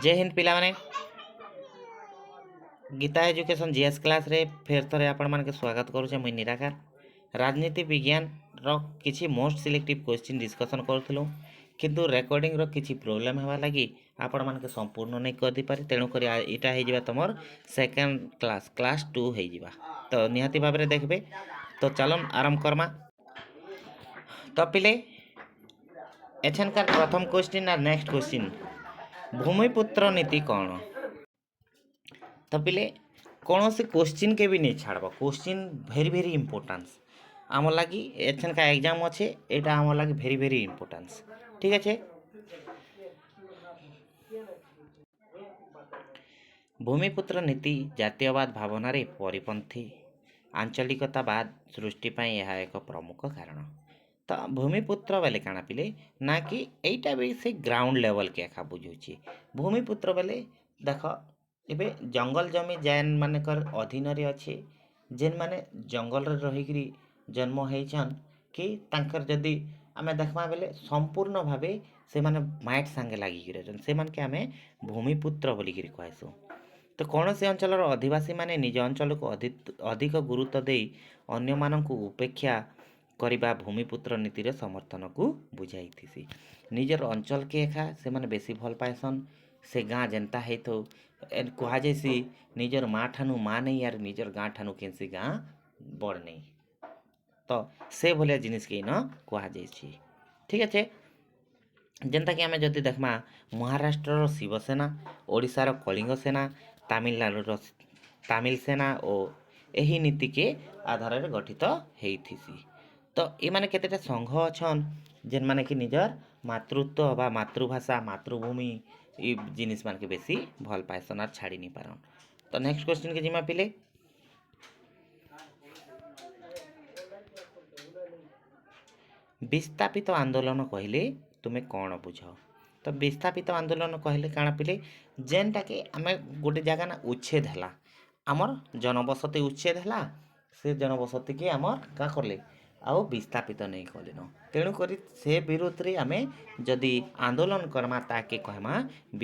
जय हिंद पिला माने गीता एजुकेशन जीएस क्लास रे फेर थरे आपण मान के स्वागत करूचे मुई निराकार राजनीति विज्ञान रो किछि मोस्ट सिलेक्टिव क्वेश्चन डिस्कशन करथिलु किंतु रेकॉर्डिंग रो किछि प्रॉब्लम हेबा लागि आपण मान के संपूर्ण नै कर दी पारे तेणु करी एटा हे जिबा तमर सेकंड क्लास 2 हे जिबा तो निहाती भाबरे देखबे तो चलन आरंभ करमा तो पिले एछनकार प्रथम क्वेश्चन और नेक्स्ट क्वेश्चन भूमिपुत्र नीति कौन तो पिले कौन से क्वेश्चन के भी नहीं छाड़ब क्वेश्चन भेरी भेरी इम्पोर्टान्स आम लगी एथन का एग्जाम अच्छे यहाँ आम लगी भेरी भेरी इम्पोर्टान्स ठीक अच्छे भूमिपुत्र नीति जातीयवाद भावना रे परिपंथी आंचलिकतावाद सृष्टि यह एक प्रमुख कारण तो भूमिपुत्र बेले काना पिले ना कि एटा भी से ग्राउंड लेवल के एका बुझुची भूमिपुत्र बेले देख एबे जंगल जमी जैन मानकर अधीन रे अच्छे जेन माने जंगल रे रहिकरी जन्म होइछन कि तांकर जदि आमे देखमा बेले संपूर्ण भावे से माने माइट संगे लागि रहन से मान के आमे भूमिपुत्र बोली करी कहसु तो कौन से अंचल आदिवासी माने निज अंचल को अधिक गुरुत्व दे अन्य मानक उपेक्षा करबा भूमिपुत्र नीतिर समर्थन को बुझाई निजर अंचल के एखा से माने बेसी भल पाएसन से गाँ जेनता है तो कह जैसी निजर माँ ठानु माँ नहीं यार निजर गाँ ठानु केनसी गाँ बड़ नहीं तो से भलिया जिनिस के न कह जाइए ठीक अच्छे जेनता कि आमे जदि देखमा महाराष्ट्र शिवसेना ओडिशार कलिंग सेना तमिलनाडुर तमिल सेना और यही नीति के आधार में गठित होती तो ये माने केतेटा संघ अच्छन जेन माने कि निजर मातृत्व बा मातृभाषा मातृभूमि ये जिनिस मान के बेसी भल पाएसन और छाड़ी नहीं पारन तो नेक्स्ट क्वेश्चन के जिमा पिले विस्थापित आंदोलन कहले तुम्हें कौन बुझ तो विस्थापित आंदोलन कहले काना पिले जेनटा के आमे गोटे जगह ना उच्छेद है आमर जनबसति उच्छेद है से जनबसति के आमर का करले आउ विस्थापित नहीं कलेन तेणुक से विरोध रे आमे जदि आंदोलन करमा ताके कहमा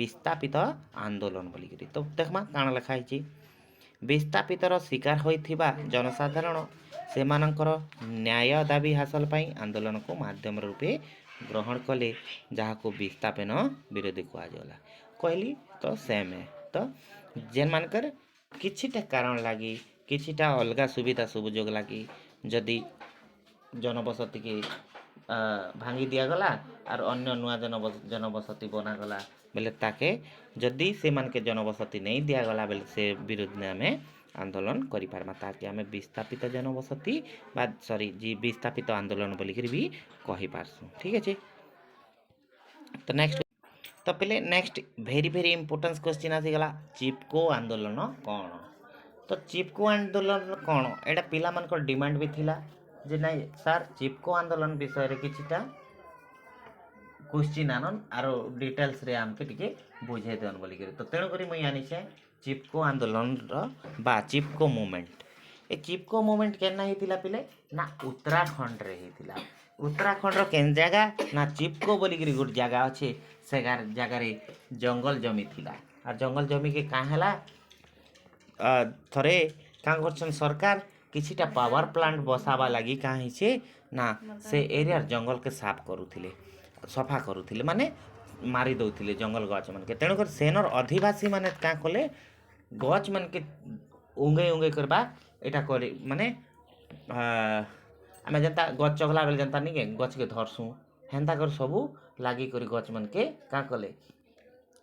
विस्थापित आंदोलन बोलिकी तो देखमा काण लिखाई विस्थापितर शिकार होइथिबा जनसाधारण सेमानंकर न्याय दाबी हासिल पाई आंदोलन को माध्यम रूपे ग्रहण कले जहाँ को विस्थापन विरोधी कहला कहली तो सेम है तो जेन मानकर किछिटा कारण लगी किछिटा अलगा सुविधा सुযোগ लगी जदि जनबसति के भांगी दिगला और अन्य नुआ जनबसति बनागला बेले ताके जदि से मान के जनबसति नहीं दिगला बेले से विरोध में आम आंदोलन करें ताकि आम विस्थापित जनबसति बा सॉरी जी विस्थापित आंदोलन बोलिक भी कही पारसु ठीक अच्छे तो नेक्स्ट तो पहले नेक्स्ट भेरी भेरी इंपोर्टेंस क्वेश्चन आसीगला चिपको आंदोलन कौन तो चिपको आंदोलन कौन एटा पिला मानकर डिमांड भी थिला जे नहीं सार चिपको आंदोलन विषय रे किछिटा क्वेश्चन आनन आरो डिटेल्स रे आमके टिके बुझे देन बोली करे तो तेणु करी मुई आनिछे चिपको आंदोलन रो बा चिपको मूवमेंट ए चिपको मूवमेंट केना हितिला पिले ना उत्तराखंड रे हितिला उत्तराखंड रो केन जगह ना चिपको बोली करी गुड जगह अच्छे से जगह रे जंगल जमी थिला आ जंगल जमी के का हला थरे का करछन सरकार किछिटा पावर प्लांट बसावा लगी कहाँ हिचे ना से एरिया जंगल के साफ करुथिले सफा करुथिले माने मारी दउथिले जंगल गछ मन के तेणुकर सेनर अधिवासी माने का कले गछ मन के उंगे उंगे करबा एटा करे माने आमे जनता गछ चगला बेले जनता नहीं के गछ के धरसु हेंता कर सबू लागी करी गछ मन के का कले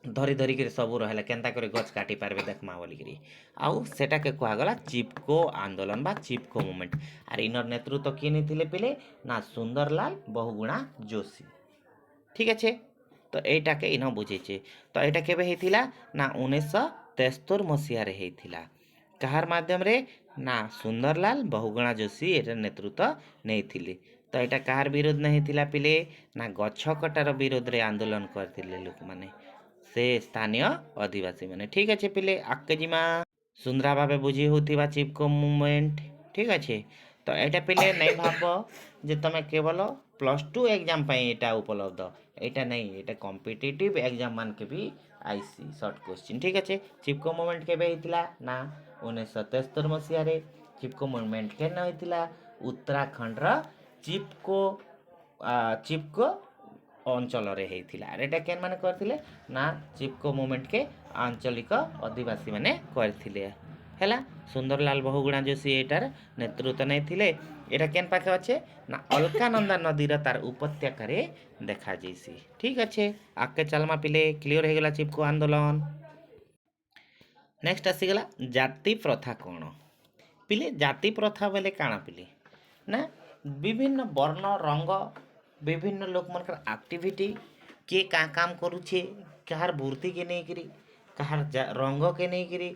धरी धरी कर सब रहा केन्ता कर गछ काटी पारबे देखमा बोलिकी आउ सेटा के कहगला चिपको आंदोलन बा चिपको मूवमेंट आर इनर नेतृत्व किए नहीं पिले ना सुंदरलाल बहुगुणा जोशी ठीक अच्छे तो यटा के इन बुझे तो यहाँ केबे हेतिला ना 1973 मसीह रे हेतिला कहार माध्यम रे ना सुंदरलाल बहुगुणा जोशी एटा नेतृत्व नहीं थिले तो यहाँ कहार विरोध नहीं थिला पिले ना गछ कटार विरोध रे आंदोलन करथिले लोक माने से स्थानीय आदिवासी माने ठीक अच्छे पिले आके जिमा सुंदरा भावे बुझी होतिबा चिपको मूवमेंट ठीक अच्छे तो यहाँ पिले नहीं भाव जे तुम केवल +2 एग्जाम यहाँ उपलब्ध यहाँ नहीं यहाँ कॉम्पिटिटिव एग्जाम मान के भी आईसी सर्ट क्वेश्चन ठीक अच्छे। चिपको मूवमेंट केबे होइतिला ना 1973 मसीह चिपको मूवमेंट केन होइतिला उत्तराखंड चिपको चिपको अंचल होता केन माने करथिले ना चिपको मूवमेंट के आंचलिक आदिवासी माने करथिले हैला। सुंदरलाल बहुगुणा जोशी एटार नेतृत्व नहीं एटा केन पाखे अच्छे ना अलकानंदा नदीर तार उपत्यका देखा जैसी ठीक अच्छे। आगे चलमा पिले क्लियर हो गला चिपको आंदोलन। नेक्स्ट आसीगला जाति प्रथा कौन पिले जाति प्रथा बेले काଣା पिले ना विभिन्न वर्ण रंग विभिन्न लोक मनकर एक्टिविटी के का काम करुछे कहार वृत्ति के नहीं करी कहार रंग के नहीं करी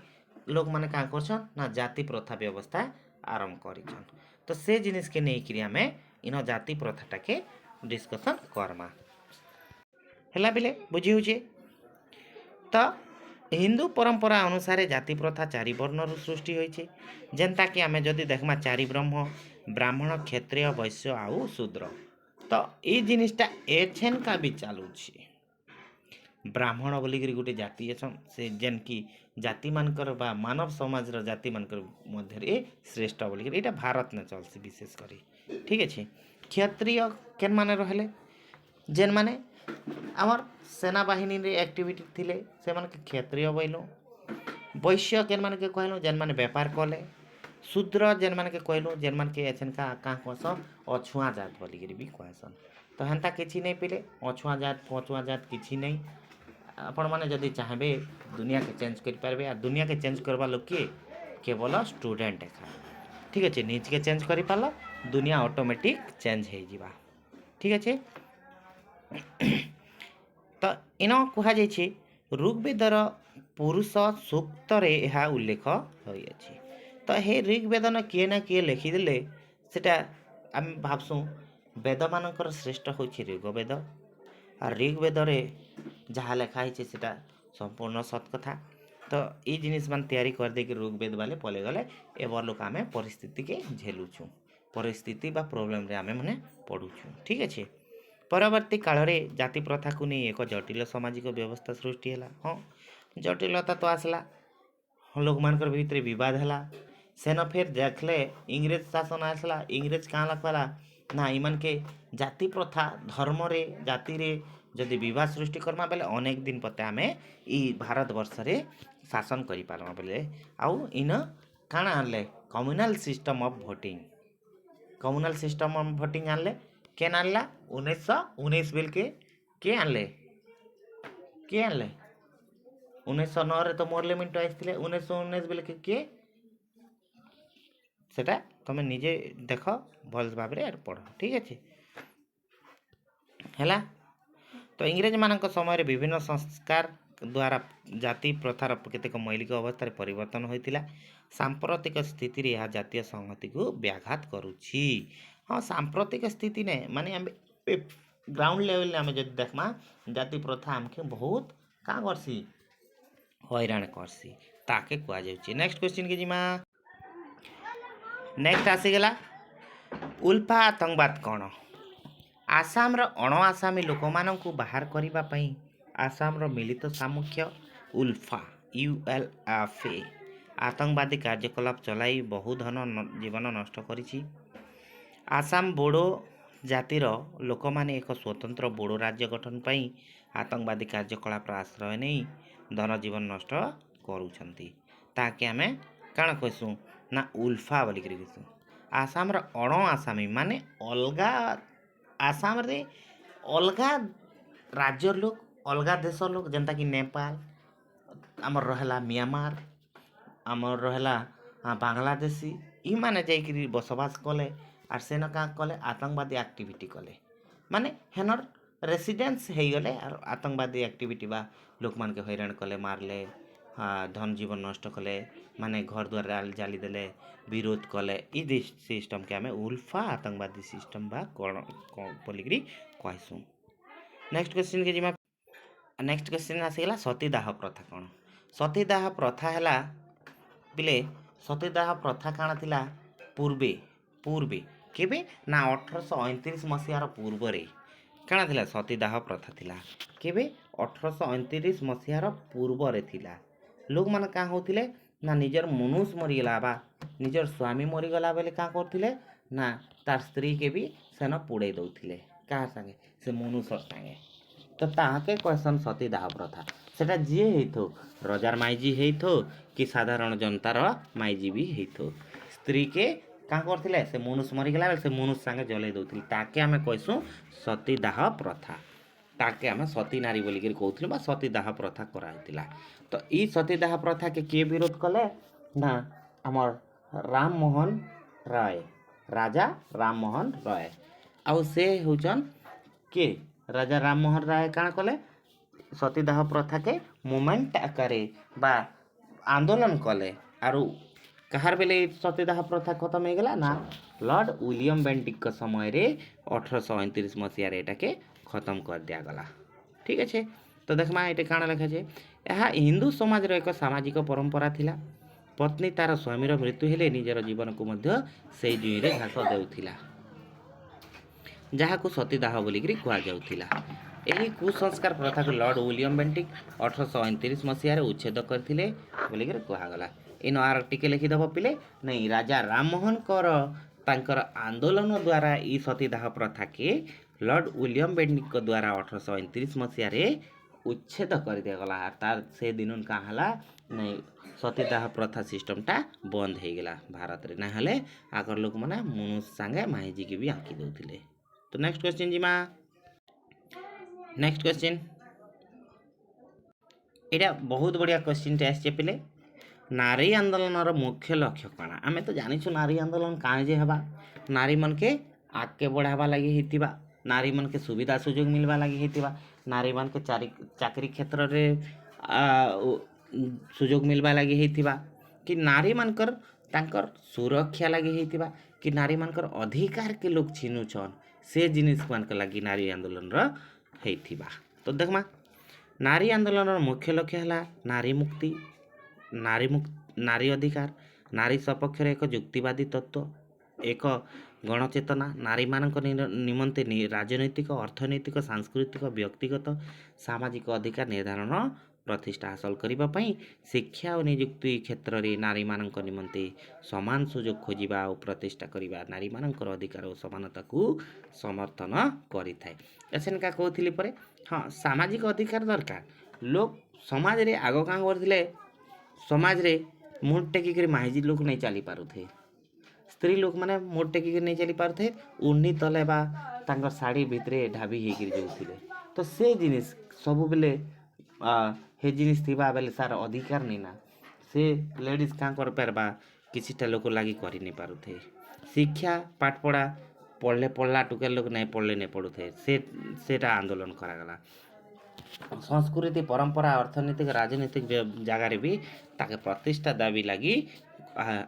लोक माने का करछन ना जाति प्रथा व्यवस्था आरंभ करिछन। तो से जिनिस के नहीं करी हमें इन जाति प्रथाटा के डिस्कशन करमा हैला बिले बुझी होछे। तो हिंदू परंपरा अनुसार जाति प्रथा चारि वर्ण सृष्टि होइछे जेनता कि आमे जदि देखमा चारि ब्रह्म ब्राह्मण क्षत्रिय वैश्य आउ शूद्र। तो ये जिनिसटा एछेन का भी चालुछे ब्राह्मण बोलिकी गोटे जाति अछन से जेन की जाति मानकर बा मानव समाज जाति मानकर मध्य श्रेष्ठ बोलिकी एटा भारत में चलसी विशेष करी ठीक अच्छे। क्षत्रिय केन माने रहले जेन माने आमर सेना बाहिनी रे एक्टिविटी थिले से माने क्षत्रिय बोइलो। वैश्य केन माने के कहलो जेन माने व्यापार कले। शूद्र जेन माने के कहलो जेन माने के एछन का कहसन अछुआ जात बोलिकी भी कहसन। तो हेन्ता किछि नहीं पिले अछुआ जात पछुआ जात किछि नहीं आपण माने जदि चाहबे दुनिया के चेंज कर पारबे आ दुनिया के चेंज करबा लोग के केवल स्टूडेंट एखा ठीक अच्छे निज के चेंज कर पाल दुनिया ऑटोमेटिक चेंज हो जिबा ठीक अच्छे। तो इन कह जाइए ऋग्वेदर पुरुष सूक्त यह उल्लेख होई अछि। तो हे ऋग्वेदन किए ना किए लिखिदेले सेटा आम भावसु वेद मानकर श्रेष्ठ हूँ ऋग्वेद आ ऋग्वेदरे जहाँ लिखाई सेटा संपूर्ण सत कथा। तो ये जिनिस मान तैयारी कर दे कि ऋग्वेद वाले पले गले एबर लोक आमे परिस्थिति के झेलुछु परिस्थिति बा प्रोब्लेम रे आमे माने पढ़ुछु ठीक अच्छे। परवर्ती काल रे जाति प्रथा को नहीं एक जटिल सामाजिक व्यवस्था सृष्टि है। हाँ जटिलता तो आसला लोक मानकर भितर विवाद है सेन फिर देखले इंग्रेज शासन आसला इंग्रेज कहाँ लखला ना इमान के जाति प्रथा धर्म रे जाति रे जदि विवाद सृष्टि करमा बेले अनेक दिन पते आमे ई भारत वर्ष रे शासन करि पारमा बेले आउ इन काना आनले communal system of voting communal system of voting आनले केन आनला 1919 बिल के आनले 1909 रे तो मोर लिमिट आइथिले 1919 बिल के सेटा तुम निजे देख भल भाव पढ़ ठीक अच्छे है। तो इंग्रेज मान समय विभिन्न संस्कार द्वारा जाति प्रथार केतेक मौलिक अवस्था परिवर्तन होता सांप्रतिक स्थिति रे यह जातीय संहति को व्याघात करुछि। हाँ सांप्रतिक स्थिति ने माने ग्राउंड लेवल आम जब देखमा जाति प्रथा आमके बहुत का करसी हैरान करसी ताके कह जाउछि। नेक्स्ट क्वेश्चन के जिमा नेक्स्ट आसीगला उल्फा आतंकवाद कौन आसाम अण आसामी लोक मानू बाहर करने आसाम मिलित सामुख्य उल्फा ULFA आतंकवादी कार्यकलाप चलाई बहु धन जीवन नष्ट करिछि। आसाम बोडो जातिर लोक माने एक स्वतंत्र बोडो राज्य गठन पाई आतंकवादी कार्यकलाप आश्रय नहीं धन जीवन नष्ट करुछंती ताके आमे काण कहसु ना उल्फा बोली कहसु। आसाम अण आसामी माने अलगा आसाम रे अलगा राज्य लोक अलगा देश लोक जनता कि नेपाल आमर रहला म्यांमार आमर रहला बांग्लादेशी ई माने जाइकरी बसवास कले आर सेन का कले आतंकवादी एक्टिविटी कले माने हेनर रेसिडेंस हो गले और आतंकवादी एक्टिविटी बा लोक मान के हैरान कले मारले धन जीवन नष्ट कले माने घर द्वार जाली देले विरोध कले ई सिस्टम के आमे उल्फा आतंकवादी सिस्टम बा बोलिकी कहसु। नेक्स्ट क्वेश्चन के जिमा नेक्स्ट क्वेश्चन आसीगला सतीदाह प्रथा कौन सतीदाह प्रथा है बिले सतीदाह प्रथा काण थिला पूर्वे पूर्वे केबे ना 1829 मसीहार पूर्व रे काण थिला सतीदाह प्रथा थिला केबे 1829 ମସିହାର ପୂର୍ବରେ ଥିଲା। ଲୋକମାନେ କାଁ ହେଉଥିଲେ ନା ନିଜର ମନୁଷ ମରିଗଲା ବା ନିଜର ସ୍ୱାମୀ ମରିଗଲା ବେଲେ କାଁ କରୁଥିଲେ ନା ତାର ସ୍ତ୍ରୀକେ ବି ସେନ ପୋଡ଼େଇ ଦଉଥିଲେ। କାହା ସାଙ୍ଗେ? ସେ ମନୁଷର ସାଙ୍ଗେ। ତ ତାହାକେ କହେସନ୍ ସତୀଦାହ ପ୍ରଥା। ସେଟା ଯିଏ ହେଇଥାଉ, ରଜାର ମାଇଜି ହେଇଥାଉ କି ସାଧାରଣ ଜନତାର ମାଇଜି ବି ହେଇଥାଉ, ସ୍ତ୍ରୀକେ କାଁ କରୁଥିଲେ ସେ ମନୁଷ ମରିଗଲା ବେଲେ ସେ ମନୁଷ ସାଙ୍ଗେ ଜଲେଇ ଦଉଥିଲେ। ତାକେ ଆମେ କହେସୁଁ ସତୀଦାହ ପ୍ରଥା। ତାକେ ଆମେ ସତୀ ନାରୀ ବୋଲିକିରି କହୁଥିଲୁ ବା ସତୀଦାହ ପ୍ରଥା କରାହେଇଥିଲା। ତ ଇ ସତୀଦାହ ପ୍ରଥାକେ କିଏ ବିରୋଧ କଲେ ନା ଆମର ରାମମୋହନ ରାୟ, ରାଜା ରାମମୋହନ ରାୟ। ଆଉ ସେ ହେଉଛନ୍ କିଏ? ରାଜା ରାମମୋହନ ରାୟ କାଣା କଲେ ସତୀଦାହ ପ୍ରଥାକେ ମୁଭମେଣ୍ଟ ଆକାରେ ବା ଆନ୍ଦୋଳନ କଲେ। ଆରୁ କାହାର ବେଲେ ସତୀଦାହ ପ୍ରଥା ଖତମ ହେଇଗଲା ନା ଲର୍ଡ଼ ୱିଲିୟମ ବେଣ୍ଟିକ୍ଙ୍କ ସମୟରେ 1829 ମସିହାରେ ଏଟାକେ ଖତମ କରିଦିଆଗଲା। ଠିକ୍ ଅଛି। ତ ଦେଖମା ଏଇଟା କାଣା ଲେଖାଛେ, ଏହା ହିନ୍ଦୁ ସମାଜର ଏକ ସାମାଜିକ ପରମ୍ପରା ଥିଲା। ପତ୍ନୀ ତାର ସ୍ୱାମୀର ମୃତ୍ୟୁ ହେଲେ ନିଜର ଜୀବନକୁ ମଧ୍ୟ ସେଇ ଜୁଇଁରେ ଘାସ ଦେଉଥିଲା, ଯାହାକୁ ସତୀଦାହ ବୋଲିକିରି କୁହାଯାଉଥିଲା। ଏହି କୁସଂସ୍କାର ପ୍ରଥାକୁ ଲର୍ଡ଼ ୱିଲିୟମ ବେଣ୍ଟିକ୍ 1829 ମସିହାରେ ଉଚ୍ଛେଦ କରିଥିଲେ ବୋଲିକିରି କୁହାଗଲା। ଇନ ଆର ଟିକେ ଲେଖିଦେବ ପିଲେ, ନାଇଁ ରାଜା ରାମମୋହନଙ୍କର ତାଙ୍କର ଆନ୍ଦୋଳନ ଦ୍ୱାରା ଇ ସତୀଦାହ ପ୍ରଥାକେ ଲର୍ଡ଼ ୱିଲିୟମ ବେଣ୍ଟିକ୍ଙ୍କ ଦ୍ୱାରା 1829 ମସିହାରେ ଉଚ୍ଛେଦ କରିଦିଆଗଲା। ଆର୍ ତାର ସେ ଦିନ କାଁ ହେଲା ନାଇଁ ସତୀଦାହ ପ୍ରଥା ସିଷ୍ଟମଟା ବନ୍ଦ ହେଇଗଲା ଭାରତରେ। ନା ହେଲେ ଆଗର ଲୋକମାନେ ମନୁଷ ସାଙ୍ଗେ ମାଇଜିକି ବି ଆଙ୍କି ଦେଉଥିଲେ। ତ ନେକ୍ସଟ କ୍वेଶ୍ଚିନ୍ ଯିମା। ନେକ୍ସଟ କ୍वेଶ୍ଚିନ୍, ଏଇଟା ବହୁତ ବଢ଼ିଆ କ୍ୱେଶ୍ଚିନ୍ଟେ ଆସିছে ପିଲେ। ନାରୀ ଆନ୍ଦୋଳନର ମୁଖ୍ୟ ଲକ୍ଷ୍ୟ କାଣା? ଆମେ ତ ଜାଣିଛୁ ନାରୀ ଆନ୍ଦୋଳନ କାଣା ଯେ ହେବା, ନାରୀମାନକେ ଆଗକେ ବଢ଼ାବା ଲାଗି ହେଇଥିବା, ନାରୀମାନକେ ସୁବିଧା ସୁଯୋଗ ମିଲବା ଲାଗି ହେଇଥିବା, ନାରୀମାନକେ ଚାକିରି କ୍ଷେତ୍ରରେ ସୁଯୋଗ ମିଲବା ଲାଗି ହେଇଥିବା, କି ନାରୀମାନଙ୍କର ତାଙ୍କର ସୁରକ୍ଷା ଲାଗି ହେଇଥିବା, କି ନାରୀମାନଙ୍କର ଅଧିକାରକେ ଲୋକ ଛିନୁଛନ୍, ସେ ଜିନିଷମାନଙ୍କ ଲାଗି ନାରୀ ଆନ୍ଦୋଳନର ହେଇଥିବା। ତ ଦେଖମା ନାରୀ ଆନ୍ଦୋଳନର ମୁଖ୍ୟ ଲକ୍ଷ୍ୟ ହେଲା ନାରୀ ମୁକ୍ତି, ନାରୀ ଅଧିକାର, ନାରୀ ସପକ୍ଷରେ ଏକ ଯୁକ୍ତିବାଦୀ ତତ୍ତ୍ୱ, ଏକ ଗଣଚେତନା, ନାରୀମାନଙ୍କ ନିମନ୍ତେ ରାଜନୈତିକ, ଅର୍ଥନୈତିକ, ସାଂସ୍କୃତିକ, ବ୍ୟକ୍ତିଗତ, ସାମାଜିକ ଅଧିକାର ନିର୍ଦ୍ଧାରଣ ପ୍ରତିଷ୍ଠା ହାସଲ କରିବା ପାଇଁ ଶିକ୍ଷା ଓ ନିଯୁକ୍ତି କ୍ଷେତ୍ରରେ ନାରୀମାନଙ୍କ ନିମନ୍ତେ ସମାନ ସୁଯୋଗ ଖୋଜିବା ଓ ପ୍ରତିଷ୍ଠା କରିବା ନାରୀମାନଙ୍କର ଅଧିକାର ଓ ସମାନତାକୁ ସମର୍ଥନ କରିଥାଏ। ଏସେନକା କହୁଥିଲି ପରେ, ହଁ ସାମାଜିକ ଅଧିକାର ଦରକାର। ଲୋକ ସମାଜରେ ଆଗ କାଁ କରୁଥିଲେ, ସମାଜରେ ମୁଣ୍ଡ ଟେକିକିରି ମାଇଜି ଲୋକ ନେଇ ଚାଲି ପାରୁଥାଏ, ସ୍ତ୍ରୀ ଲୋକମାନେ ମୁଣ୍ଡ ଟେକିକିରି ନେଇ ଚାଲି ପାରୁଥାଏ, ଉର୍ଣ୍ଣି ତଲେ ବା ତାଙ୍କର ଶାଢ଼ୀ ଭିତରେ ଢାବି ହେଇକିରି ଯାଉଥିଲେ। ତ ସେ ଜିନିଷ ସବୁବେଲେ ହେ ଜିନିଷ ଥିବା ବେଲେ ତାର ଅଧିକାର ନେଇ ନା ସେ ଲେଡ଼ିଜ୍ କାଁ କରିପାରବା, କିଛିଟା ଲୋକ ଲାଗି କରି ନେଇ ପାରୁଥାଏ। ଶିକ୍ଷା ପାଠପଢ଼ା ପଢ଼ଲେ ପଢ଼ଲା, ଟୁକେଲ ଲୋକ ନାଇଁ ପଢ଼ଲେ ନାଇଁ ପଢ଼ୁଥାଏ, ସେଟା ଆନ୍ଦୋଳନ କରାଗଲା। ସଂସ୍କୃତି, ପରମ୍ପରା, ଅର୍ଥନୈତିକ, ରାଜନୈତିକ ଜାଗାରେ ବି ତାକେ ପ୍ରତିଷ୍ଠା ଦାବି ଲାଗି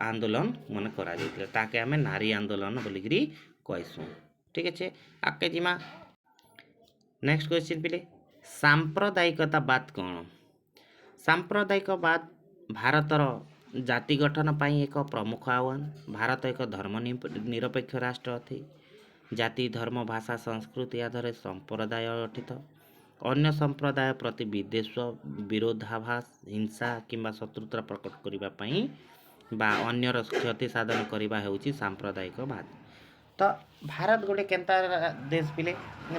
ଆନ୍ଦୋଳନ ମନେ କରାଯାଇଥିଲା। ତାକେ ଆମେ ନାରୀ ଆନ୍ଦୋଳନ ବୋଲିକିରି କହିସୁଁ। ଠିକ୍ ଅଛି, ଆଗକେ ଯିମା। ନେକ୍ସଟ କ୍ୱେଶ୍ଚିନ୍ ପିଲେ, ସାମ୍ପ୍ରଦାୟିକତାବାଦ କ'ଣ? ସାମ୍ପ୍ରଦାୟିକବାଦ ଭାରତର ଜାତି ଗଠନ ପାଇଁ ଏକ ପ୍ରମୁଖ ଆହ୍ୱାନ। ଭାରତ ଏକ ଧର୍ମ ନିରପେକ୍ଷ ରାଷ୍ଟ୍ର ଅଟେ। ଜାତି, ଧର୍ମ, ଭାଷା, ସଂସ୍କୃତି ଆଧାରରେ ସମ୍ପ୍ରଦାୟ ଗଠିତ। ଅନ୍ୟ ସମ୍ପ୍ରଦାୟ ପ୍ରତି ବିଦ୍ୱେଷ, ବିରୋଧାଭାସ, ହିଂସା କିମ୍ବା ଶତ୍ରୁତା ପ୍ରକଟ କରିବା ପାଇଁ ବା ଅନ୍ୟର କ୍ଷତି ସାଧନ କରିବା ହେଉଛି ସାମ୍ପ୍ରଦାୟିକବାଦ। ତ ଭାରତ ଗୋଟେ କେନ୍ତା ଦେଶ ପିଲେ,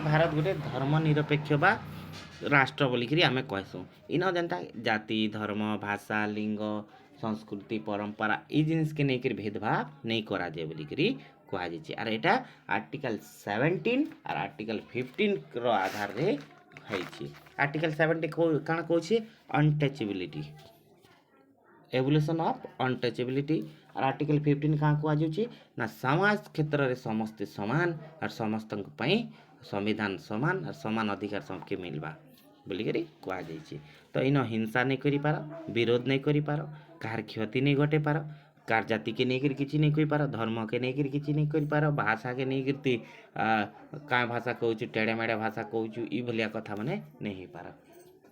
ଭାରତ ଗୋଟେ ଧର୍ମ ନିରପେକ୍ଷ ବା ରାଷ୍ଟ୍ର ବୋଲିକିରି ଆମେ କହିସୁଁ। ଇନ ଯେନ୍ତା ଜାତି, ଧର୍ମ, ଭାଷା, ଲିଙ୍ଗ, ସଂସ୍କୃତି, ପରମ୍ପରା ଏଇ ଜିନିଷକେ ନେଇକିରି ଭେଦଭାବ ନେଇ କରାଯାଏ ବୋଲିକିରି କୁହାଯାଇଛି। ଆର୍ ଏଇଟା ଆର୍ଟିକଲ 17 ଆର୍ ଆର୍ଟିକଲ 15ର ଆଧାରରେ ହେଇଛି। ଆର୍ଟିକଲ 70 କାଣା କହୁଛି? ଅନଟଚେବିଲିଟି, ଏଭଲ୍ୟୁସନ୍ ଅଫ୍ ଅନଟଚେବିଲିଟି। ଆର୍ ଆର୍ଟିକଲ 15 କାଣା କୁହାଯାଉଛି ନା ସମାଜ କ୍ଷେତ୍ରରେ ସମସ୍ତେ ସମାନ ଆର୍ ସମସ୍ତଙ୍କ ପାଇଁ ସମ୍ବିଧାନ ସମାନ ଆର୍ ସମାନ ଅଧିକାର ସମସ୍ତଙ୍କୁ ମିଲବା ବୋଲିକିରି କୁହାଯାଇଛି। ତ ଇନ ହିଂସା ନେଇ କରିପାର, ବିରୋଧ ନେଇ କରିପାର, କାହାର କ୍ଷତି ନେଇ ଘଟେଇ ପାର, କାହାର ଜାତିକେ ନେଇକିରି କିଛି ନେଇ କହିପାର, ଧର୍ମକେ ନେଇକିରି କିଛି ନେଇ କରିପାର, ଭାଷାକେ ନେଇକିରି କାଁ ଭାଷା କହୁଛୁ, ଟେଢ଼େ ମେଢ଼େ ଭାଷା କହୁଛୁ, ଇ ଭଳିଆ କଥା ମାନେ ନେଇ ହେଇପାର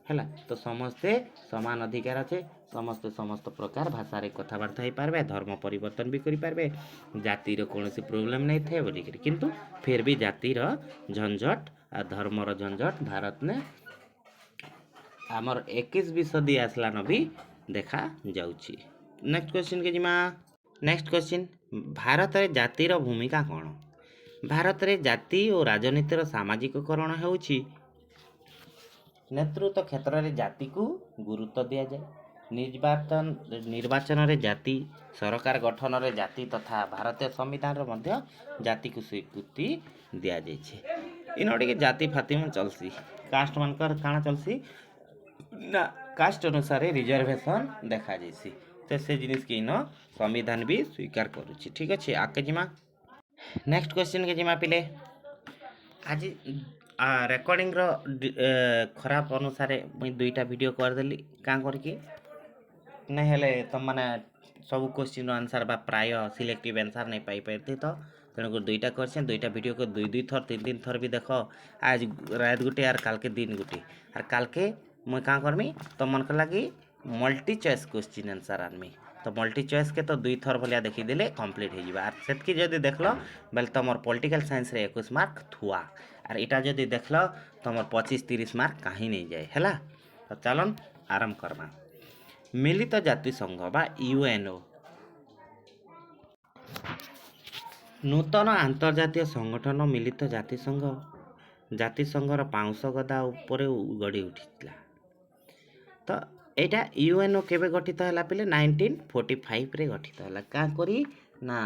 ହେଲା। ତ ସମସ୍ତେ ସମାନ ଅଧିକାର ଅଛି, ସମସ୍ତେ ସମସ୍ତ ପ୍ରକାର ଭାଷାରେ କଥାବାର୍ତ୍ତା ହେଇପାରିବେ, ଧର୍ମ ପରିବର୍ତ୍ତନ ବି କରିପାରିବେ, ଜାତିର କୌଣସି ପ୍ରୋବ୍ଲେମ୍ ନାଇଁ ଥାଏ ବୋଲିକିରି। କିନ୍ତୁ ଫିର୍ ବି ଜାତିର ଝଞ୍ଝଟ ଆଉ ଧର୍ମର ଝଞ୍ଝଟ ଭାରତରେ आमर 21 सदी आसला न भी देखा जाउची। नेक्स्ट क्वेश्चन के जिमा। नेक्स्ट क्वेश्चन, भारत रे जातिर भूमिका कौन? भारत रे जाति और राजनीतिर सामाजिककरण हेउची नेतृत्व क्षेत्र में जाति को गुरुत्व दिया जाए। निर्वाचन रे जाति, सरकार गठन रे जाति तथा भारतीय संविधान रे मध्य जाति को स्वीकृति दिया जाइछे। इन टिके जाति फाति में चलसी, कास्ट मानकर काना चलसी ना कास्ट अनुसार रिजर्वेशन देखा जाइसी, तो से जिनिस के इन संविधान भी स्वीकार करूची। ठीक अच्छे, आगे जिमा। नेक्स्ट क्वेश्चन के जिमा पिले। आज रेकर्डिंग खराब अनुसार मुई दुईटा वीडियो करदेली क्या करके नहीं हेले तुम मैंने सब क्वेश्चन आंसर बा प्राय सिलेक्टिव आंसर नहीं पाई पारती, तो तेणुक दुईटा क्वेश्चन दुईटा वीडियो को दुई दुई थर तीन तीन थर भी देख। आज रात गुटे और काल के दिन गुटे और काल के मुई क्या करमी तुम मन लगी मल्टी चॉइस क्वेश्चन आंसर आनमी। तो मल्टी चॉइस के तो दुई थर भलिया देखीदेले कम्प्लीट हो जाए। सेतकी जदि देखल बेले तुम पॉलिटिकल साइंस रे 21 मार्क थुआ और इटा जदि देखल तुम 25-30 मार्क कहीं नहीं जाए है। तो चलन आरंभ करमा। मिलित जाति संघ बा यूएनओ नूतन आंतर्जातीय संगठन मिलित जातिसंघर पाउंस गदा उपरे गढ़ी उठिला। तो एटा यूएनओ केबे गठित हैला पिले 1945 रे गठित हैला। का करी ना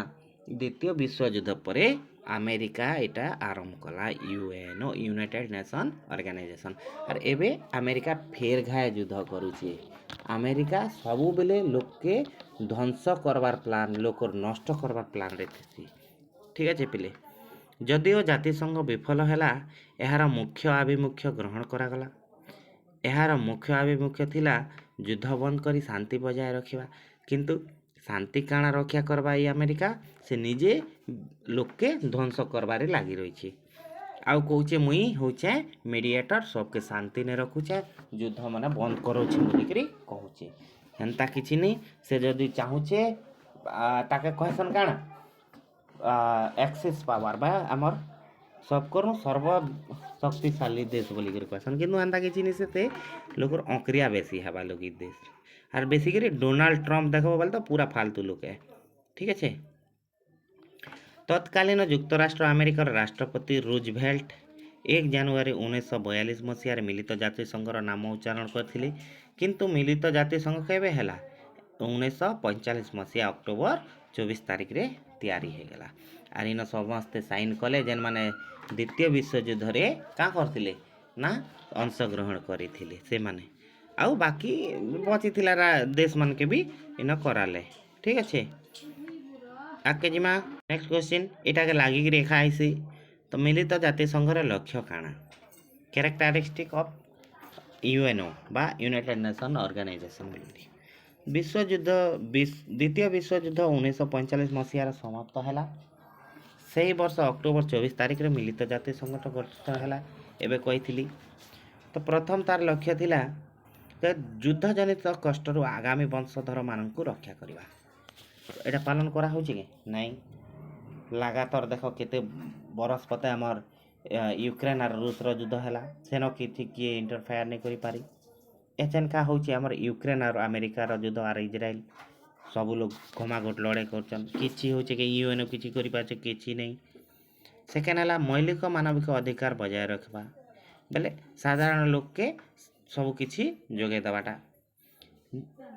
द्वितीय विश्व युद्ध परे अमेरिका एटा आरंभ कला यूएनओ, यूनाइटेड नेशन ऑर्गेनाइजेशन। और एबे अमेरिका फेर घाय युद्ध करूचे। अमेरिका सबु बेले लोक के ध्वंस करवार प्लान, लोक नष्ट करवार प्लान रे थी। ठीक अच्छे पिले। जदिओ जातिसंघ विफल हैला, एहार मुख्य आभिमुख्य ग्रहण करागला। एहार मुख्य आभिमुख्य थिला युद्ध बंद करी शांति बजाय रखिबा। किंतु शांति काଣା रक्षा करबा ई अमेरिका से निजे लोक के ध्वंस करबारे लागी रही। आउ कहूचे मुई होचे मीडिएटर, सबके शांति ने रखुचे, युद्ध माने बंद करोचे बोलिकरी कहूचे। हेन्ता किछि नहीं, से जदि चाहूचे ताके कहसन काଣା एक्सेस पावर बा आमर सबकर सर्व शक्तिशाली देश बोली कर कहसन। किंतु एंता किछि नहीं, से लोकर अंकरिया बेसी हेबा लोग ई देश और बेसिकली डोनाल्ड ट्रम्प देखो बोले तो पूरा फालतू लोक है। ठीक अच्छे। तत्कालीन युक्तराष्ट्र अमेरिकार राष्ट्रपति रूजवेल्ट 1 जनवरी 1942 मसीह मिलित जातिसंघर नाम उच्चारण करथिले। किंतु मिलित जातिसंघ केबे हैला 1945 मसीहा अक्टोबर 24 तारिख रे तैयारी हो गला। आर इन समस्ते साइन कले जेन माने द्वितीय विश्व युद्ध रे का करथिले ना अंशग्रहण करिथिले से माने। आउ बाकी बची देश मन के भी इन कराले। ठीक अच्छे, आगे जिमा। नेक्स्ट क्वेश्चन एटा के लागी रेखा आईसी। तो मिलित जातिसंघर लक्ष्य काଣା? कैरेक्टरिस्टिक ऑफ यूएनओ बा यूनाइटेड नेशन ऑर्गेनाइजेशन। द्वितीय विश्व युद्ध 1945 मसीहार समाप्त हैला। से वर्ष अक्टोबर 24 तारिख रे मिलित जातिसंघ गठित हैला एबे कहिथिली। तो प्रथम तार लक्ष्य थिला युद्ध जनित कष्टरू आगामी वंशधर मानक रक्षा करवा। एटा पालन करा होची के नहीं? लगातार देख केते बरस पते हमर यूक्रेन और रूस रो युद्ध हैला, सेनो किए इंटरफेयर नहीं करि पारी। एचेन का होची हमर यूक्रेन और अमेरिका रो युद्ध और इजराइल सब लोग घमाघोट लड़ाई करछन। किछि होची के यूएनओ किछि करि पाछे किछि नहीं। सेकेंड हैला मौलिक मानविक अधिकार बजाय रखबा बेले साधारण लोक के सब किछि जोगे दबाटा।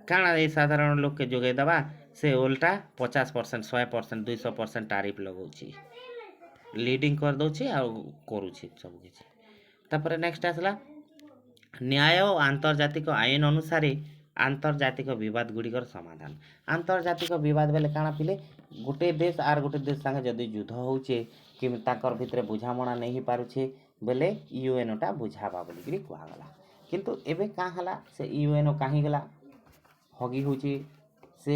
काଣା ए साधारण लोक के जोगे दबा से उल्टा 50%, 100%, 200% तारीफ लगाउछि, लीडिंग कर दउछि आ करूछि सब किछि। तापर नेक्स्ट आसला न्याय और आंतर्जातिक आईन अनुसार आंतर्जातिक विवाद गुड़िकर समाधान। आंतर्जातिक विवाद बेले काଣା पिले गोटे देश आर गोटे देश संगे जदि युद्ध होचे कि ताकर भितरे बुझामणा नहीं पारुछे बेले यूएनओटा बुझाबा बोलिकरी कहगला। किंतु एबे का हला से यूएनओ काहे गला हगी होचे से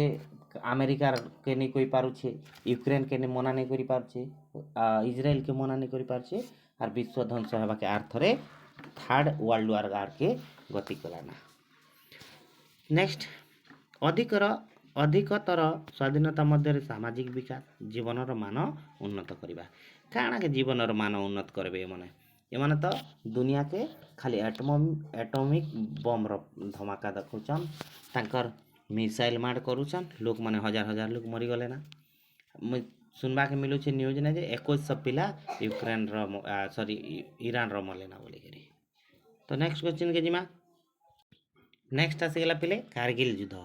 अमेरिकार के नहीं कोई पारुछे, यूक्रेन के नहीं मना नहीं करि पारुछे, इजराइल के मना नहीं करि पारुछे और विश्व ध्वंस हेबा के आर्थरे थर्ड वर्ल्ड वार आर के गति कलाना। नेक्स्ट अधिकतर स्वाधीनता मध्य सामाजिक विकास जीवनर मान उन्नत करवा। काଣା के जीवनर मान उन्नत करबे माने एमाने तो दुनिया के खाली एटॉमिक बम रो धमाका देखुचन तांकर मिसाइल मार करूचन लोक माने हजार हजार लोग मरी गले ना मुई सुनबा के मिलुचे न्यूज ने जे 2100 पिला यूक्रेन रो सॉरी ईरान रो मले ना बोली करी। तो नेक्स्ट क्वेश्चन के जिमा नेक्स्ट आसीगला पिले कारगिल युद्ध।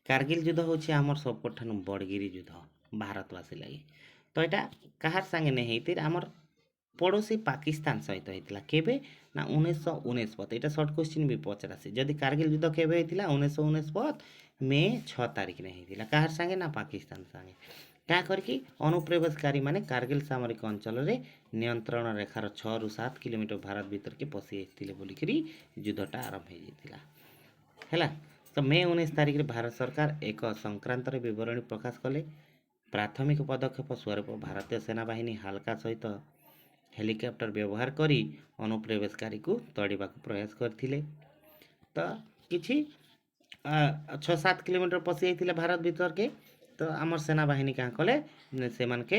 कारगिल युद्ध होछि हमर सबठानु बड़गिरी युद्ध भारतवासी लगी। तो एटा कहार संगे नहीं हेतिर हमर पड़ोसी पाकिस्तान सहित होता केबे ना 1919 पद एटा शॉर्ट क्वेश्चन भी पचरासी जदि कारगिल युद्ध केबे होता 1919 पद मे 6 तारिख ने होता कहार संगे ना पाकिस्तान संगे क्या करके अनुप्रवेशकारी माने कारगिल सामरिक अंचल रे नियंत्रण रेखार 6 रु 7 किलोमीटर भारत भीतर के पशि आइथिले बोलिकरी युद्धटा आरंभ हो जाइतिला हैला। तो मे 19 तारिख रे भारत सरकार एक संक्रांत रे विवरणी प्रकाश कले। प्राथमिक पदक्षेप स्वरूप भारतीय सेनाबाहिनी हालका सहित हेलिकप्टर व्यवहार करी अनुप्रवेशकारी को तड़िबा प्रयास करथिले। तो किछि 6-7 किलोमीटर पशि आइथिले भारत भीतर के तो आमर सेनाबाहिनी क्या कले से मान के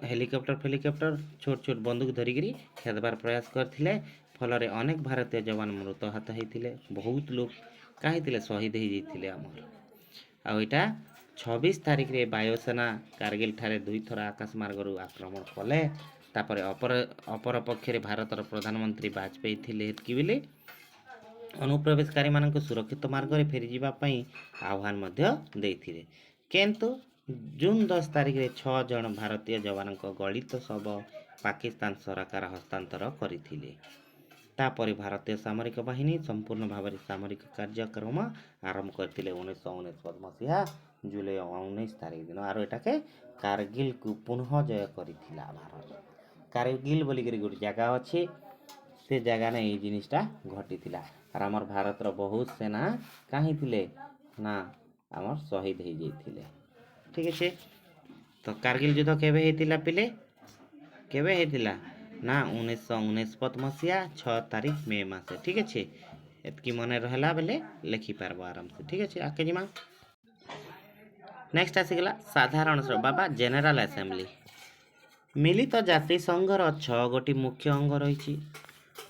हेलिकप्टर छोट छोट बंदूक धरिकी खेदबार प्रयास करथिले फल रे अनेक भारतीय जवान मृतहत होइथिले बहुत लोग कहीं शहीद हो जाइथिले आमर आ एटा 26 तारिख रे वायुसेना कारगिल ठारे 2 थर आकाश मार्ग आक्रमण कले तापर अपर पक्षरे भारतर प्रधानमंत्री वाजपेयी थिले हेतकी बेले अनुप्रवेशकारी मानक सुरक्षित मार्ग रे फेरी जीवा पई आह्वान मध्य देइथिले किंतु जून 10 तारिख रे 6 जन भारतीय जवानक गलित शव पाकिस्तान सरकार हस्तांतर करथिले। तापर भारतीय सामरिक बाहिनी संपूर्ण भाव में सामरिक कार्यक्रम आरंभ करते 1919 मसीहा जुलाई 19 तारिख दिन आरो एटा के कारगिल को पुनः जय करथिला भारत। कारगिल बोली करी गोटे जगह अच्छे से जगह ने ये जिनिसटा घटीथिला और आमर भारतर बहुत सेना कहीं थिले ना आमर शहीद हो जाइथिले। ठीक है तो कारगिल युद्ध केबे हेतिला पिले केबे हेतिला ना 1919 मसीहा 6 तारिख मे मासे। ठीक है एतकी मने रहला बेले लिखि पारबो आराम से। ठीक है आके जिमा नेक्स्ट आसीगला साधारण सभा बाबा जेनेराल असेंबली मिलित जाति संघर 6 गोटी मुख्य अंग रही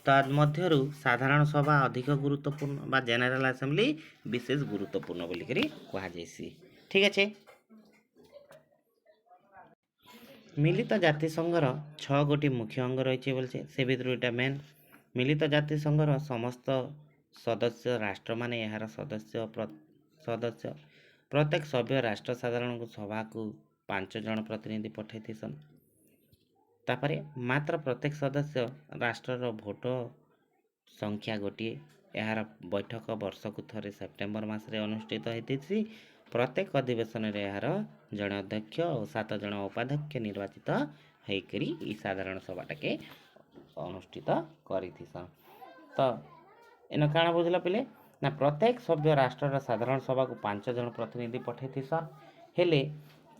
तन्मध्यरु साधारण सभा अधिक गुरुत्वपूर्ण बा जेनेराल असेंबली विशेष गुरुत्वपूर्ण बोली करी कहा जायसी। ठीक है मिलित जाति संघर 6 गोटी मुख्य अंग रही बोलছে से भितर एटा मेन मिलित जाति संघर समस्त सदस्य राष्ट्र माने यार सदस्य प्रत्येक सभ्य राष्ट्र साधारण को सभा को 5 जन प्रतिनिधि पठाइथिसन तापरे मात्र प्रत्येक सदस्य राष्ट्र भोट संख्या गोटे यार बैठक वर्ष को थरे सेप्टेम्बर मासरे अनुष्ठित होती प्रत्येक अधिवेशन रे यार जन अध्यक्ष और 7 जन उपाध्यक्ष निर्वाचित होकर साधारण सभाटा के अनुष्ठित करिथिसन। तो इन काଣା बुझल पिले ना प्रत्येक सभ्य राष्ट्र साधारण सभा को 5 जन प्रतिनिधि पठाइथिसन हेले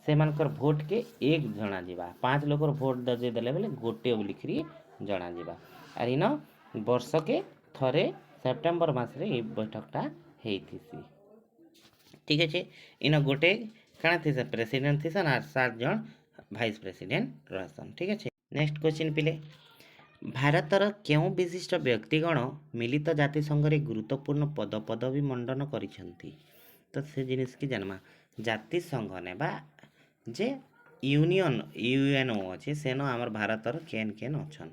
सेमानकर भोट के एक जना जीवा 5 लोकर भोट दे देले बेले गोटे लिखरी जना जीवा आर इन वर्ष के थरे सेप्टेम्बर मासरे ये बैठकटा हेइथिसी। ठीक है इन गोटे काଣା थी प्रेसिडेंट थीसन आर 7 जन भाइस प्रेसिडेंट रहसन। ठीक है नेक्स्ट क्वेश्चन पिले भारतर केउं विशिष्ट व्यक्तिगण मिलित जाति संघरे गुरुत्वपूर्ण पद पदवी मंडन करिसेंती। तो से जिनिस की जानमा जाति संघ ने बा जे यूनियन यूएनओ अच्छे सेन आमर भारतर केन केन अच्छन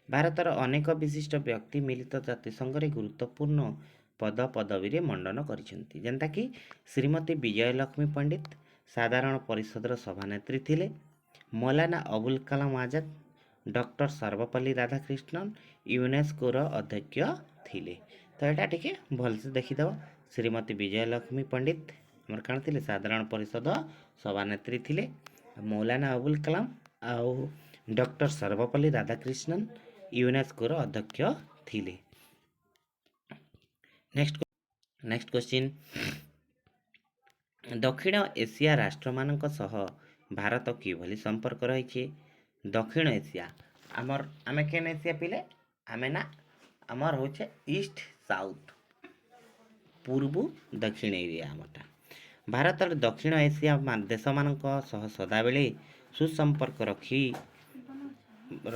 भारतर अनेक विशिष्ट व्यक्ति मिलित जाति संघरे गुरुत्वपूर्ण पद पदवी मंडन करिसेंती जेंता कि श्रीमती विजयलक्ष्मी पंडित साधारण परिषदर सभानेत्री थिले मौलाना अबुल कलाम आजाद डॉक्टर सर्वपल्ली राधाकृष्णन यूनेस्को अध्यक्ष थिले। तो यहाँ टिके भलसे देखीदेव श्रीमती विजयलक्ष्मी पंडित आमर काण थिले साधारण परिषद सभानेत्री थिले मौलाना अबुल कलाम आउ डॉक्टर सर्वपल्ली राधाकृष्णन यूनेस्को अध्यक्ष थिले। नेक्स्ट क्वेश्चन दक्षिण एशिया राष्ट्र मानक सह भारत किभली संपर्क रही दक्षिण एशिया आमर आमे केन एशिया पिले आमे ना आमर होचे ईस्ट साउथ पूर्व दक्षिण एरिया आमटा भारतर दक्षिण एशिया देश मानक सह सदाबेले सुसंपर्क रखी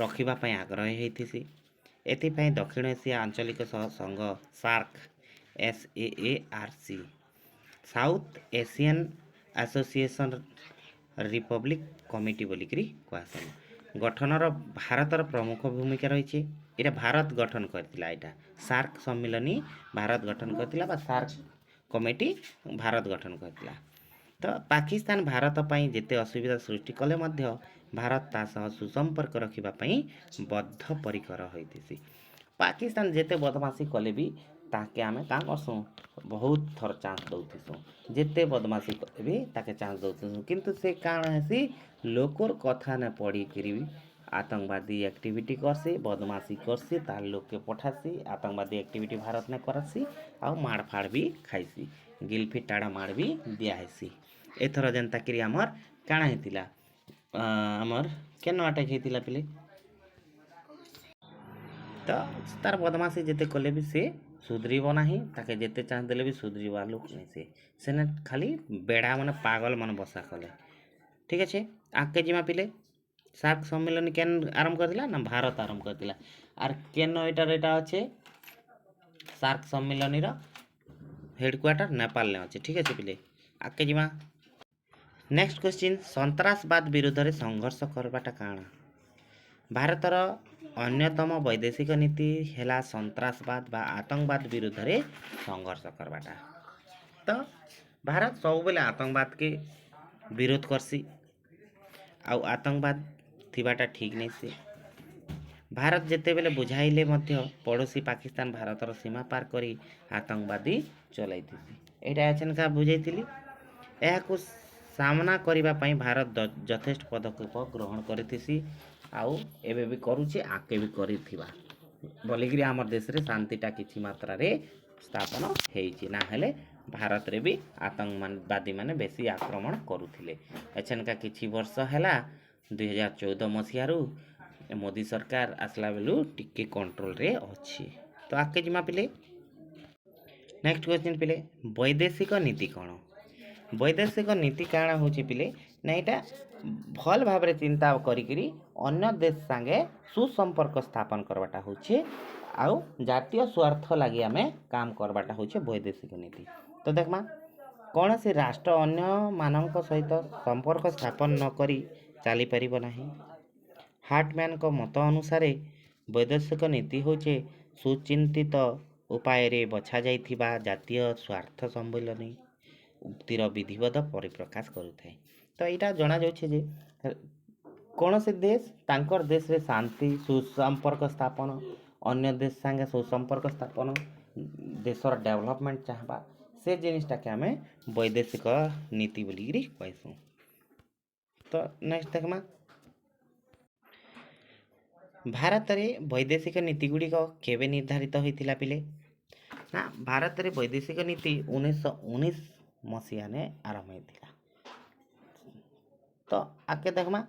ରଖିବା ପାଇଁ ଆଗ୍ରହୀ ହେଇଥିସି। ଏଥିପାଇଁ ଦକ୍ଷିଣ ଏସିଆ ଆଞ୍ଚଳିକ ସଂଘ SAARC SAARC south Asian association Republic committee ବୋଲିକିରି କୁହାଯାଏ। ଗଠନର ଭାରତର ପ୍ରମୁଖ ଭୂମିକା ରହିଛି। ଏଇଟା ଭାରତ ଗଠନ କରିଥିଲା। ଏଇଟା ସାର୍କ ସମ୍ମିଳନୀ ଭାରତ ଗଠନ କରିଥିଲା ବା ସାର୍କ କମିଟି ଭାରତ ଗଠନ କରିଥିଲା। ତ ପାକିସ୍ତାନ ଭାରତ ପାଇଁ ଯେତେ ଅସୁବିଧା ସୃଷ୍ଟି କଲେ ମଧ୍ୟ ଭାରତ ତା ସହ ସୁସମ୍ପର୍କ ରଖିବା ପାଇଁ ବଦ୍ଧପରିକର ହୋଇଥିସି। ପାକିସ୍ତାନ ଯେତେ ବଦମାସି କଲେ ବି ତାକେ ଆମେ କାଁ କରସୁଁ, ବହୁତ ଥର ଚାନ୍ସ ଦଉଥିସୁଁ। ଯେତେ ବଦମାସି କଲେ ବି ତାକେ ଚାନ୍ସ ଦଉଥିସୁଁ, କିନ୍ତୁ ସେ କାଣା ହେସି, ଲୋକର କଥା ନେ ପଢ଼ିକିରି ଆତଙ୍କବାଦୀ ଆକ୍ଟିଭିଟି କରସି, ବଦମାସି କରସି, ତାର ଲୋକକେ ପଠାସି, ଆତଙ୍କବାଦୀ ଆକ୍ଟିଭିଟି ଭାରତ ନେ କରସି, ଆଉ ମାଡ଼ ଫାଡ଼ ବି ଖାଇସି, ଗିଲଫି ଟାଡ଼ା ମାଡ଼ ବି ଦିଆହେସି। ଏଥର ଯେନ୍ତାକିରି ଆମର୍ କାଣା ହେଇଥିଲା, ଆମର୍ କେନ ଆଟାକ୍ ହେଇଥିଲା ପିଲେ, ତ ତାର ବଦମାସି ଯେତେ କଲେ ବି ସେ ସୁଧରିବ ନାହିଁ। ତାକେ ଯେତେ ଚାନ୍ସ ଦେଲେ ବି ସୁଧରିବାର ଲୋକ ନାହିଁ। ସେନେ ଖାଲି ବେଡ଼ା ମାନେ ପାଗଲ ମାନେ ବସା କଲେ। ଠିକ୍ ଅଛି, ଆଗକେ ଯିମା ପିଲେ। ସାର୍କ ସମ୍ମିଳନୀ କେନ୍ ଆରମ୍ଭ କରିଥିଲା ନା ଭାରତ ଆରମ୍ଭ କରିଥିଲା। ଆର୍ କେନ ଏଇଟା ଅଛେ, ସାର୍କ ସମ୍ମିଳନୀର ହେଡ଼କ୍ୱାର୍ଟର ନେପାଳରେ ଅଛି। ଠିକ୍ ଅଛି ପିଲେ, ଆଗକେ ଯିମା। ନେକ୍ସଟ କ୍वेଶ୍ଚିନ୍, ସନ୍ତ୍ରାସବାଦ ବିରୁଦ୍ଧରେ ସଂଘର୍ଷ করবাটা କାଣା? ଭାରତର ଅନ୍ୟତମ ବୈଦେଶିକ ନୀତି ହେଲା ସନ୍ତ୍ରାସବାଦ ବା ଆତଙ୍କବାଦ ବିରୁଦ୍ଧରେ ସଂଘର୍ଷ করবাটা। ତ ଭାରତ ସବୁବେଳେ ଆତଙ୍କବାଦକେ ବିରୋଧ କରସି, ଆଉ ଆତଙ୍କବାଦ ଥିବାଟା ଠିକ୍ ନାଇଁ। ସେ ଭାରତ ଯେତେବେଳେ ବୁଝାଇଲେ ମଧ୍ୟ ପଡ଼ୋଶୀ ପାକିସ୍ତାନ ଭାରତର ସୀମା ପାର କରି ଆତଙ୍କବାଦୀ ଚଲାଇଥିସି। ଏଇଟା ଏଛେନକା ବୁଝାଇଥିଲି। ଏହାକୁ ସାମନା କରିବା ପାଇଁ ଭାରତ ଯଥେଷ୍ଟ ପଦକ୍ଷେପ ଗ୍ରହଣ କରିଥିସି, ଆଉ ଏବେ ବି କରୁଛି, ଆଗକେ ବି କରିଥିବା ବୋଲିକିରି ଆମର ଦେଶରେ ଶାନ୍ତିଟା କିଛି ମାତ୍ରାରେ ସ୍ଥାପନ ହେଇଛି। ନା ହେଲେ ଭାରତରେ ବି ଆତଙ୍କବାଦୀମାନେ ବେଶୀ ଆକ୍ରମଣ କରୁଥିଲେ। ଏଛେନକା କିଛି ବର୍ଷ ହେଲା 2014 ମସିହାରୁ ମୋଦି ସରକାର ଆସିଲା ବେଳୁ ଟିକେ କଣ୍ଟ୍ରୋଲରେ ଅଛି। ତ ଆଗକେ ଯିମା ପିଲେ। ନେକ୍ସଟ କ୍वेଶ୍ଚିନ୍ ପିଲେ, ବୈଦେଶିକ ନୀତି କ'ଣ? ବୈଦେଶିକ ନୀତି କାଣା ହେଉଛି ପିଲେ ନା, ଏଇଟା ଭଲ ଭାବରେ ଚିନ୍ତା କରିକିରି ଅନ୍ୟ ଦେଶ ସାଙ୍ଗେ ସୁସମ୍ପର୍କ ସ୍ଥାପନ କରବାଟା ହେଉଛି, ଆଉ ଜାତୀୟ ସ୍ୱାର୍ଥ ଲାଗି ଆମେ କାମ କରବାଟା ହେଉଛି ବୈଦେଶିକ ନୀତି। ତ ଦେଖମା, କୌଣସି ରାଷ୍ଟ୍ର ଅନ୍ୟମାନଙ୍କ ସହିତ ସମ୍ପର୍କ ସ୍ଥାପନ ନ କରି ଚାଲିପାରିବ ନାହିଁ। ହାର୍ଟମ୍ୟାନଙ୍କ ମତ ଅନୁସାରେ ବୈଦେଶିକ ନୀତି ହେଉଛି ସୁଚିନ୍ତିତ ଉପାୟରେ ବଛାଯାଇଥିବା ଜାତୀୟ ସ୍ୱାର୍ଥ ସମ୍ମିଳନୀ ଉକ୍ତିର ବିଧିବଦ୍ଧ ପରିପ୍ରକାଶ କରୁଥାଏ। ତ ଏଇଟା ଜଣାଯାଉଛି ଯେ କୌଣସି ଦେଶ ତାଙ୍କର ଦେଶରେ ଶାନ୍ତି ସୁସମ୍ପର୍କ ସ୍ଥାପନ, ଅନ୍ୟ ଦେଶ ସାଙ୍ଗେ ସୁସମ୍ପର୍କ ସ୍ଥାପନ, ଦେଶର ଡେଭଲପମେଣ୍ଟ ଚାହବା, ସେ ଜିନିଷଟାକେ ଆମେ ବୈଦେଶିକ ନୀତି ବୋଲିକିରି କହିସୁଁ। ତ ନେକ୍ସଟ ଦେଖମା, ଭାରତରେ ବୈଦେଶିକ ନୀତି ଗୁଡ଼ିକ କେବେ ନିର୍ଦ୍ଧାରିତ ହୋଇଥିଲା ପିଲେ? ନା, ଭାରତରେ ବୈଦେଶିକ ନୀତି 1919 ମସିହାରେ ଆରମ୍ଭ ହୋଇଥିଲା। ତ ଆଗକେ ଦେଖମା,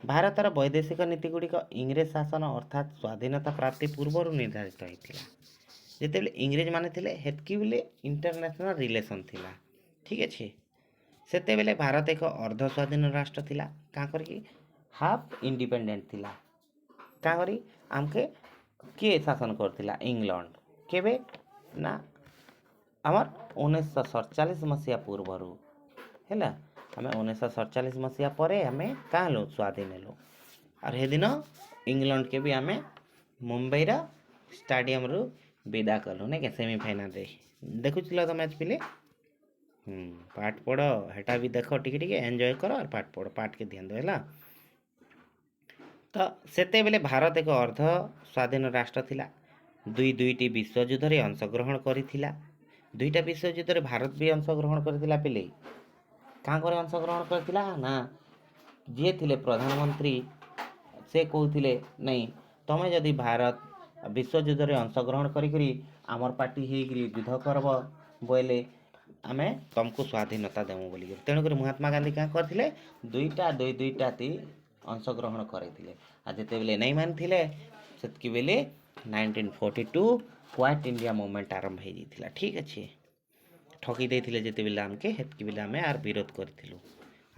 ଭାରତର ବୈଦେଶିକ ନୀତି ଗୁଡ଼ିକ ଇଂରେଜ ଶାସନ ଅର୍ଥାତ୍ ସ୍ୱାଧୀନତା ପ୍ରାପ୍ତି ପୂର୍ବରୁ ନିର୍ଦ୍ଧାରିତ ହୋଇଥିଲା। ଯେତେବେଳେ ଇଂରେଜମାନେ ଥିଲେ ହେତ୍କି ବେଲେ ଇଣ୍ଟରନ୍ୟାସନାଲ ରିଲେସନ୍ ଥିଲା। ଠିକ୍ ଅଛି, ସେତେବେଳେ ଭାରତ ଏକ ଅର୍ଦ୍ଧ ସ୍ୱାଧୀନ ରାଷ୍ଟ୍ର ଥିଲା। କାଁ କରିକି ହାଫ୍ ଇଣ୍ଡିପେଣ୍ଡେଣ୍ଟ ଥିଲା। କାଁ କରି ଆମକେ କିଏ ଶାସନ କରୁଥିଲା? ଇଂଲଣ୍ଡ। କେବେ ନା ଆମର 1947 ମସିହା ପୂର୍ବରୁ ହେଲା। ଆମେ 1947 ମସିହା ପରେ ଆମେ କାଁ ହେଲୁ? ସ୍ୱାଧୀନ ହେଲୁ। ଆର୍ ସେଦିନ ଇଂଲଣ୍ଡକେ ବି ଆମେ ମୁମ୍ବାଇର ଷ୍ଟାଡ଼ିୟମରୁ ବିଦା କଲୁ, ନାଇଁ କି ସେମିଫାଇନାଲରେ। ଦେଖୁଥିଲ ତ ମ୍ୟାଚ୍ ପିଲେ? ପାଠ ପଢ଼, ହେଟା ବି ଦେଖ, ଟିକେ ଟିକେ ଏନ୍ଜୟ କର ଆର୍ ପାଠ ପଢ଼, ପାଠକେ ଧ୍ୟାନ ଦିଅ ହେଲା। ତ ସେତେବେଳେ ଭାରତ ଏକ ଅର୍ଦ୍ଧ ସ୍ୱାଧୀନ ରାଷ୍ଟ୍ର ଥିଲା। ଦୁଇଟି ବିଶ୍ୱଯୁଦ୍ଧରେ ଅଂଶଗ୍ରହଣ କରିଥିଲା। ଦୁଇଟା ବିଶ୍ୱଯୁଦ୍ଧରେ ଭାରତ ବି ଅଂଶଗ୍ରହଣ କରିଥିଲା ପିଲେ। କାଁ କରି ଅଂଶଗ୍ରହଣ କରିଥିଲା ନା, ଯିଏ ଥିଲେ ପ୍ରଧାନମନ୍ତ୍ରୀ ସେ କହୁଥିଲେ ନାଇଁ, ତମେ ଯଦି ଭାରତ ବିଶ୍ୱଯୁଦ୍ଧରେ ଅଂଶଗ୍ରହଣ କରିକିରି ଆମର ପାର୍ଟି ହେଇକିରି ଯୁଦ୍ଧ କରବ ବୋଇଲେ ଆମେ ତମକୁ ସ୍ୱାଧୀନତା ଦେମୁ ବୋଲିକିରି। ତେଣୁକରି ମହାତ୍ମା ଗାନ୍ଧୀ କାଁ କରିଥିଲେ, ଦୁଇଟା ଅଂଶଗ୍ରହଣ କରିଥିଲେ। ଆଉ ଯେତେବେଳେ ନାଇଁ ମାନିଥିଲେ ସେତ୍କି ବେଲେ 1942 କ୍ୱାଇଟ୍ ଇଣ୍ଡିଆ ମୁଭମେଣ୍ଟ ଆରମ୍ଭ ହେଇଯାଇଥିଲା। ଠିକ୍ ଅଛି, ଠକି ଦେଇଥିଲେ ଯେତେବେଳେ ଆମକେ, ହେତ୍କି ବେଲେ ଆମେ ଆର୍ ବିରୋଧ କରିଥିଲୁ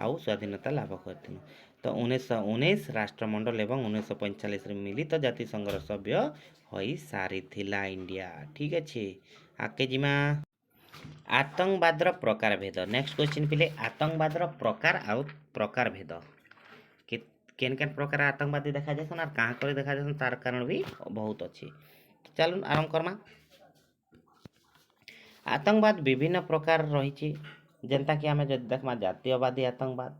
ଆଉ ସ୍ୱାଧୀନତା ଲାଭ କରିଥିଲୁ। ତ 1919 ରାଷ୍ଟ୍ରମଣ୍ଡଳ ଏବଂ 1945 ମିଳିତ ଜାତିସଂଘର ସଭ୍ୟ ହୋଇ ସାରିଥିଲା ଇଣ୍ଡିଆ। ଠିକ୍ ଅଛି, ଆଗକେ ଯିମା। ଆତଙ୍କବାଦର ପ୍ରକାରଭେଦ। ନେକ୍ସଟ କ୍ୱେଶ୍ଚିନ୍ ପିଲେ, ଆତଙ୍କବାଦର ପ୍ରକାର ଆଉ ପ୍ରକାରଭେଦ। କେନ୍ କେନ୍ ପ୍ରକାର ଆତଙ୍କବାଦୀ ଦେଖାଯାଏସନ୍ ଆର୍ କାଁ କରି ଦେଖାଯାଏସନ୍ ତାର କାରଣ ବି ବହୁତ ଅଛି। ଚାଲୁନ୍ ଆରମ୍ଭ କର୍ମା। ଆତଙ୍କବାଦ ବିଭିନ୍ନ ପ୍ରକାର ରହିଛି, ଯେନ୍ତାକି ଆମେ ଯଦି ଦେଖମା ଜାତୀୟବାଦୀ ଆତଙ୍କବାଦ,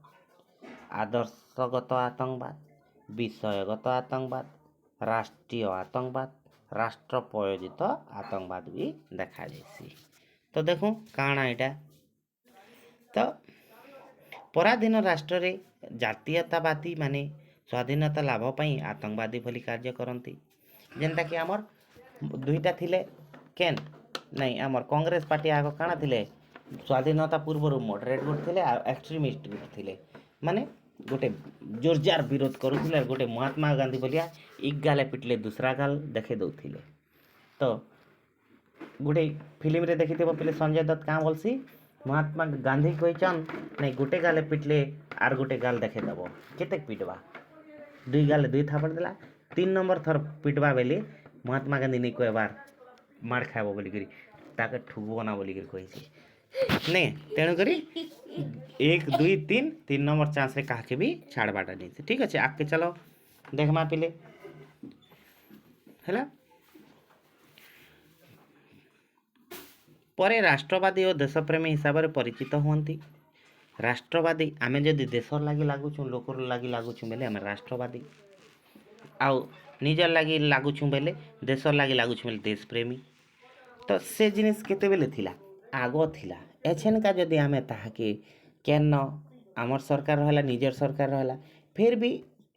ଆଦର୍ଶଗତ ଆତଙ୍କବାଦ, ବିଷୟଗତ ଆତଙ୍କବାଦ, ରାଷ୍ଟ୍ରୀୟ ଆତଙ୍କବାଦ, ରାଷ୍ଟ୍ର ପ୍ରୟୋଜିତ ଆତଙ୍କବାଦ ବି ଦେଖାଯାଏସି। ତ ଦେଖୁଁ କାଣା ଏଇଟା। ତ ପରାଧୀନ ରାଷ୍ଟ୍ରରେ ଜାତୀୟତାବାଦୀ ମାନେ ସ୍ୱାଧୀନତା ଲାଭ ପାଇଁ ଆତଙ୍କବାଦୀ ଭଳି କାର୍ଯ୍ୟ କରନ୍ତି। ଯେନ୍ତାକି ଆମର୍ ଦୁଇଟା ଥିଲେ କେନ୍ ନାଇଁ ଆମର୍ କଂଗ୍ରେସ ପାର୍ଟି ଆଗ କାଣା ଥିଲେ, ସ୍ୱାଧୀନତା ପୂର୍ବରୁ ମଡରେଟ୍ ଗୁଟ୍ ଥିଲେ ଆଉ ଏକ୍ସଟ୍ରିମିଷ୍ଟ ଗୁଟ୍ ଥିଲେ, ମାନେ ଗୋଟେ ଜୋରଜାର ବିରୋଧ କରୁଥିଲେ ଆଉ ଗୋଟେ ମହାତ୍ମା ଗାନ୍ଧୀ ଭଳିଆ ଏକ ଗାଲେ ପିଟଲେ ଦୁସରା ଗାଲ ଦେଖେଇ ଦଉଥିଲେ। ତ ଗୋଟେ ଫିଲ୍ମରେ ଦେଖିଥିବ ପିଲେ ସଞ୍ଜୟ ଦତ୍ତ କାଁ ବୋଲସି, ମହାତ୍ମା ଗାନ୍ଧୀ କହିଛନ୍ ନାଇଁ ଗୋଟେ ଗାଲେ ପିଟଲେ ଆର୍ ଗୋଟେ ଗାଲ ଦେଖେଇ ଦବ, କେତେ ପିଟବା, দুই গালে দুই থাপড় দেলা, 3 নম্বর থর পিটবা বেলি মহাত্মা গান্ধী নেই কহবার মার খাইব বলিকি তাকে ঠুকব না বলিকি কইছি নে, তেণুকরি 1 2 3 নম্বর চান্সরে কাহাকে ବି ଛାଡ଼ବାଟା ନେଇছে। ଠିକ୍ ଅଛି, ଆଗକେ ଚାଲ ଦେଖମା ପିଲେ ହେଲା। ପରେ ରାଷ୍ଟ୍ରବାଦୀ ଓ ଦେଶପ୍ରେମୀ ହିସାବରେ ପରିଚିତ ହୁଅନ୍ତି। ରାଷ୍ଟ୍ରବାଦୀ ଆମେ ଯଦି ଦେଶର ଲାଗି ଲାଗୁଛୁଁ, ଲୋକର ଲାଗି ଲାଗୁଛୁଁ ବେଲେ ଆମେ ରାଷ୍ଟ୍ରବାଦୀ, ଆଉ ନିଜର ଲାଗି ଲାଗୁଛୁଁ ବେଲେ ଦେଶର ଲାଗି ଲାଗୁଛୁଁ ବେଲେ ଦେଶପ୍ରେମୀ। ତ ସେ ଜିନିଷ କେତେବେଲେ ଥିଲା, ଆଗ ଥିଲା। ଏଛେନକା ଯଦି ଆମେ ତାହାକେ କେନ ଆମର୍ ସରକାର ରହେଲା, ନିଜର ସରକାର ରହେଲା, ଫିର୍ ବି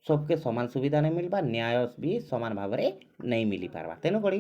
सबके समान सुविधा नहीं मिलबा, न्याय भी समान भाव में नहीं मिली पारबा। तेणुकरी